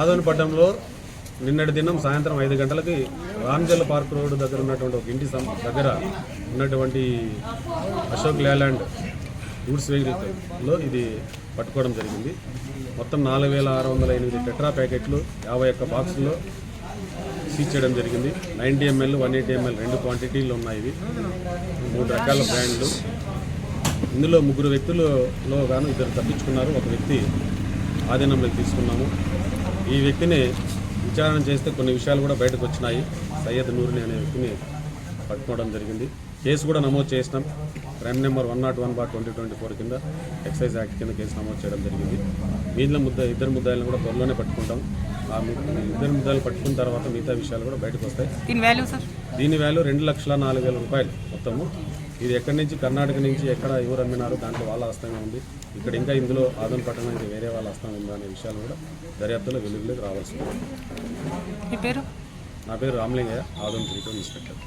ఆదోనిపట్నంలో నిన్నటి దినం సాయంత్రం 5 గంటలకి రామ్జల్ పార్క్ రోడ్డు దగ్గర ఉన్నటువంటి ఒక ఇంటి దగ్గర ఉన్నటువంటి అశోక్ లేలాండ్ గూడ్స్ వెహికల్లో ఇది పట్టుకోవడం జరిగింది. మొత్తం 4608 టెట్రా ప్యాకెట్లు 51 బాక్సుల్లో సీజ్ చేయడం జరిగింది. 90 ml 180 ml 2 క్వాంటిటీలు ఉన్నాయి. ఇవి 3 రకాల బ్రాండ్లు. ఇందులో 3 వ్యక్తులలో గాను 2 తప్పించుకున్నారు. ఒక వ్యక్తి ఆధీనంలోకి తీసుకున్నాము. ఈ వ్యక్తిని విచారణ చేస్తే కొన్ని విషయాలు కూడా బయటకు వచ్చినాయి. సయ్యద్ నూరిని అనే వ్యక్తిని పట్టుకోవడం జరిగింది. కేసు కూడా నమోదు చేసినాం. క్రైమ్ నెంబర్ 101/2024 కింద ఎక్సైజ్ యాక్ట్ కింద కేసు నమోదు చేయడం జరిగింది. మిగిలిన 2 ముద్దాయిలను కూడా త్వరలోనే పట్టుకుంటాం. ఆ 2 ముద్దాయిలు పట్టుకున్న తర్వాత మిగతా విషయాలు కూడా బయటకు వస్తాయి. దీని వాల్యూ 2,04,000 రూపాయలు మొత్తము. ఇది ఎక్కడి నుంచి, కర్ణాటక నుంచి ఎక్కడ ఎవరు అమ్మినారు, దాంట్లో వాళ్ళ హస్తంగా ఉంది. ఇక్కడ ఇంకా ఇందులో ఆదోనిపట్నం నుంచి వేరే వాళ్ళ హస్తం ఉందా అనే విషయాలు కూడా దర్యాప్తులో వెలుగులోకి రావాల్సి ఉంది. మీ పేరు? నా పేరు రామలింగయ్య, ఆదోని 3 టౌన్ ఇన్స్పెక్టర్.